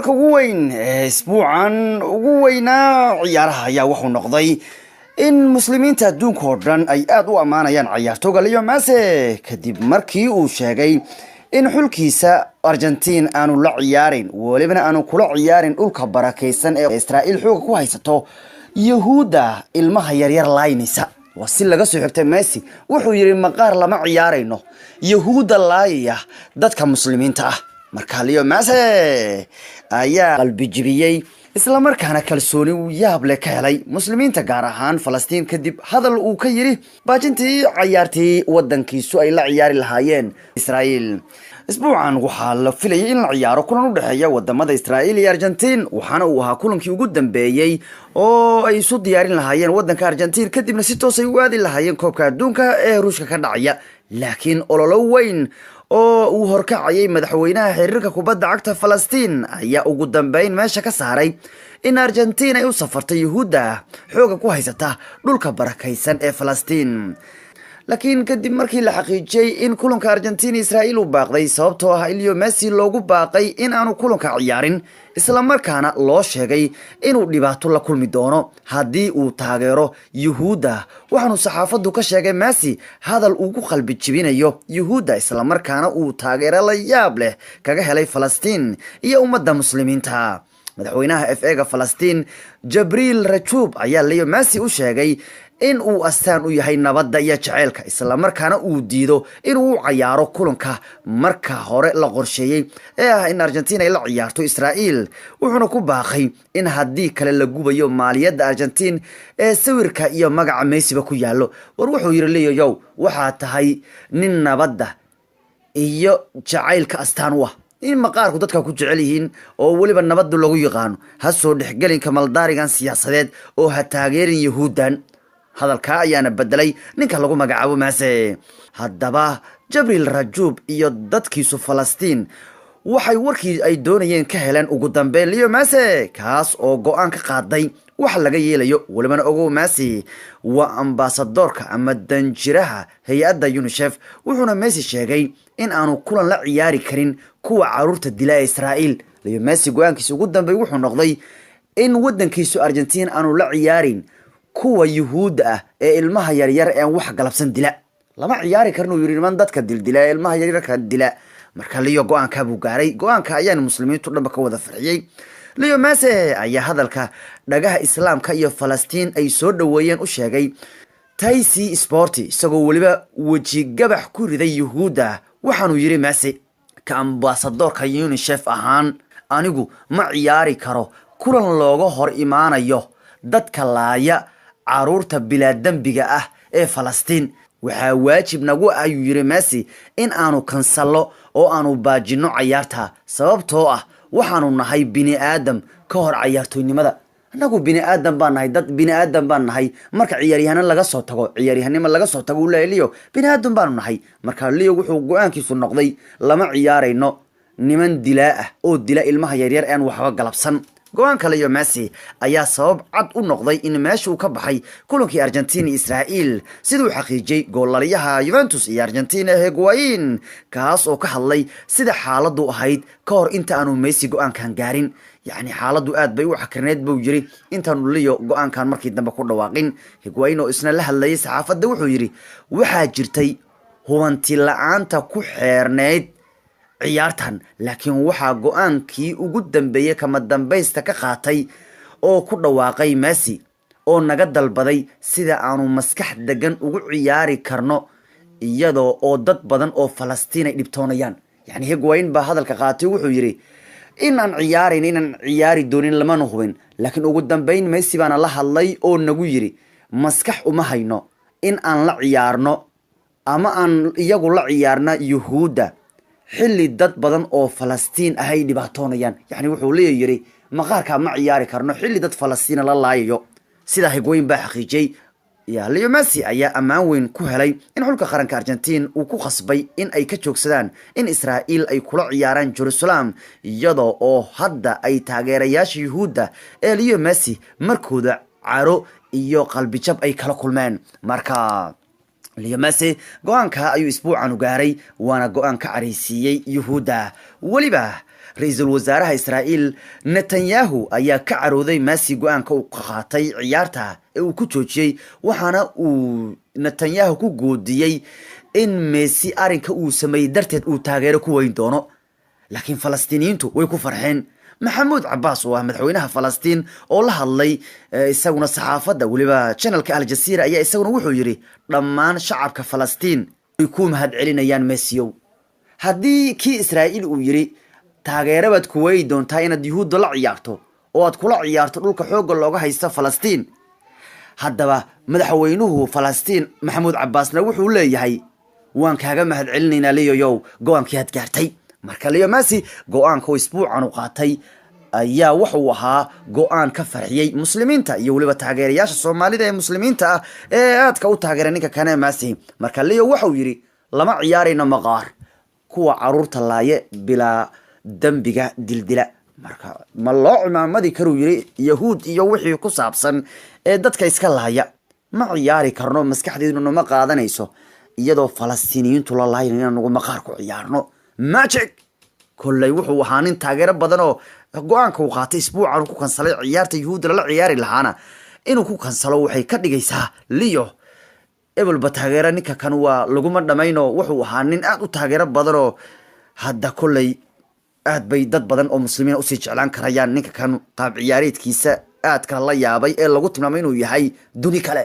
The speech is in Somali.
warka ugu weyn isbuucan ugu weynaa ciyaaraha ayaa wuxuu noqday in muslimiinta adduunka oo dhan ay aad u amaanayaan ciyaartooyga Leo Messi kadib markii uu sheegay in xulkiisa Argentina aanu la ciyaarin waliba aanu kula ciyaarin dhulka barakeysan ee Israa'iil xoog ku haysato Yahuuda ilmaha yaryar laynaysa wasi laga soo xigtay Messi wuxuu yiri maqaar lama ciyaarayno Yahuuda laayaya dadka muslimiinta ah marka Leo Messi ayaa qalbi jibiyay isla markaana kalsooni uu yaab leh ka helay muslimiinta gaar ahaan Falastiin kadib hadal uu ka yiri baajintii ciyaartii wadankiisu ay la ciyaari lahaayeen Israa'iil isbuucan waxaa la filayay in la ciyaaro kulan u dhaxeeya wadamada Israa'iil iyo Argentina waxaana uu ahaa kulankii ugu dambeeyay oo ay isu diyaarin lahaayeen wadanka Argentina kadibna si toos ay u aadi lahaayeen koobka adduunka ee Ruushka ka dhacaya laakiin ololo weyn oo uu horkacayay madaxweynaha xiriirka kubadda cagta Falastiin ayaa ugu dambeyn meesha ka saaray in Argentina ay u safartay Yahuuda xoog ku haysata dhulka barakeysan ee Falastiin laakiin kadib markii la xaqiijiyay in kulanka Argentina Israa'iil uu baaqday sababtoo ah Leo Messi loogu baaqay in aanu kulanka ciyaarin isla markaana loo sheegay inuu dhibaato la kulmi doono haddii uu taageero Yahuuda waxaanu saxaafadu ka sheegay Messi hadal uu ku qalbi jibinayo Yahuuda isla markaana uu taageero la yaab leh kaga helay Falastiin iyo ummadda muslimiinta madaxweynaha FA-ga Falastiin Jibril Rajoub ayaa Leo Messi u sheegay in uu astaan u yahay nabadda iyo jaceylka isla markaana uu diido inuu ciyaaro kulanka marka hore la qorsheeyay ee ah in Argentina ay la ciyaarto Israa'iil wuxuuna ku baaqay in haddii kale la gubayo maaliyadda Argentina ee sawirka iyo magaca Messi ba ku yaalo war wuxuu yiri Leo waxa tahay nin nabadda iyo jaceylka astaan u ah in maqaarku dadka ku jecel yihiin oo waliba nabadda lagu yaqaan ha soo dhexgalinka maldaarigan siyaasadeed oo ha taageerin Yahuudan hadalka ayaana bedelay ninka lagu magacaabo Messi haddaba Jibril Rajoub iyo dadkiisu Falastiin waxay warkii ay doonayeen ka heleen ugu dambeyn Leo Messi kaas oo go'aan ka qaaday wax laga yeelayo waliba ogow Messi waa ambassadorka ama danjiraha hay'adda UNICEF wuxuuna Messi sheegay in aanu kulan la ciyaari karin kuwa caruurta dilaa Israa'iil Leo Messi go'aankiisa ugu dambeey wuxuu noqday in wadankiisu Argentina aanu la ciyaarin kuwa Yahuuda ah ee ilmaha yaryar ee wax galabsan dila lama ciyaari karno yiri niman dadka dildila ilmaha yaryar ka dila marka Leo go'aanka buu gaaray go'aanka ayaan muslimiintu dhanba ka wada farxiyay Leo Messi ayaa hadalka dhagaha islaamka iyo Falastiin ay soo dhaweeyeen u sheegay Taisi Sport isagoo waliba waji gabax ku riday Yahuuda waxaanu yiri Messi ka ambassadorka UNICEF ahaan anigu ma ciyaari karo kulan looga hor imaanayo dadka laaya caruurta bilaa dambiga ah ee Falastiin waxa waajib nagu ayuu yiri Messi in aanu kansalo oo aanu baajino ciyaarta sababtoo ah waxaanu nahay bini aadam ka hor ciyaartoynimada anagu bini aadam baan nahay dad bini aadam baan nahay marka ciyaaryahanna laga soo tago ciyaaryahanima laga soo tago Leo bini aadam baan nahay marka Leo wuxuu go'aankiisu noqday lama ciyaarayno niman dilaa ah oo dila ilmaha yaryar aan waxba galabsan go'aanka Leo Messi ayaa sabab cad u noqday in meesha uu ka baxay kulankii Argentina iyo Israa'iil sidoo xaqiijiyay goolaliyaha Juventus iyo Argentina Higuain kaas oo ka hadlay sida xaaladdu ahayd ka hor inta aanu Messi go'aankan gaarin yani xaaladdu aad bay u xakarneed buu yiri intaanu Leo go'aankan markii dambe ku dhawaaqin Higuain oo isna la hadlayay saxaafadda wuxuu yiri waxa jirtay hubanti la'aanta ku xeerneed ciyaartan laakiin waxa go'aankii ugu dambeeyay kama dambaysta ka qaatay oo ku dhawaaqay Messi oo naga dalbaday sida aanu maskax degan ugu ciyaari karno iyadoo oo dad badan oo Falastiin ay dhibtoonayaan yani Higuain ba hadalka qaatay wuxuu yiri inaan ciyaari doonin lama hubin laakiin ugu dambeyn Messi baana la hadlay oo nagu yiri maskax uma hayno in aan la ciyaarno ama aan iyagu la ciyaarna Yahuuda xilli dad badan oo Falastiin ah ay dhibaatoonayaan yani wuxuu leeyahay maqaarka ma ciyaari karno xilli dad Falastiin la laayo sida Higuain ba xaqiijiyay Leo Messi ayaa ammaan weyn ku helay in xulka qaranka Argentina uu ku qasbay in ay ka joogsadaan in Israa'iil ay kula ciyaaraan Jerusalem iyadoo oo hadda ay taageerayaasha Yahuuda ee Leo Messi markooda caro iyo qalbi jab ay kala kulmeen marka Leo Messi go'aanka ayuu isbuucan u gaaray waana go'aan ka careysiiyay Yahuuda waliba ra-iisul wasaaraha israa'iil netanyahu ayaa ka carooday Messi go-aanka uu qaatay ciyaarta ee uu ku joojiyey, waxaana uu netanyahu ku goodiyey in Messi arrinka uu sameeyey darteed uu taageero ku weyn doono. laakiin falastiiniyiintu way ku farxeen. maxamuud cabbaas oo ah madaxweynaha falastiin oo la hadlay isaguna saxaafadda weliba channelka Al Jazeera ayaa isaguna wuxuu yidhi dhammaan shacabka falastiin way ku mahad celinayaan Messi. haddii kii israa'iil uu yidhi taageerabaad ku weyi doontaa inaad yuhuudda la ciyaarto oo aad kula ciyaarto dhulka xoogga looga haysta falastiin, haddaba madaxweynuhu falastiin maxamuud cabbaasna wuxuu leeyahay waan kaaga mahad celinaynaa Leoyow go-aankii aad gaartay. marka Leo Messi go-aanka uu isbuucan u qaatay ayaa wuxuu ahaa go-aan ka farxiyey muslimiinta iyo weliba taageerayaasha Soomaalida ee muslimiinta ah ee aadka u taageera ninka kane Messi. marka Leo wuxuu yidhi lama ciyaarayno maqaar kuwa caruurta laaye bilaa dambiga dildila. marka ma loo cimaamadi karuu yidhi yahuud iyo wixii ku saabsan ee dadka iska laaya ma ciyaari karno, maskaxdeeduna ma qaadanayso iyadoo falastiiniyiintu la laaynayo inaan nagu maqaar ku ciyaarno. magic kolley wuxuu ahaa nin taageero badan oo go-aanka uu qaatay isbuucan ku kansalay ciyaarta yuhuudda lala ciyaari lahaana inuu ku kansalo waxay ka dhigaysaa Leo ebelba taageera ninka kan waa laguma dhamayno, wuxuu ahaa nin aad u taageero badan oo hadda kolley aad bay dad badan oo muslimiin usii jeclaan karayaan ninka kan qaab ciyaareedkiisa aad kala la yaabay ee lagu tilmaamay inuu yahay duni kale.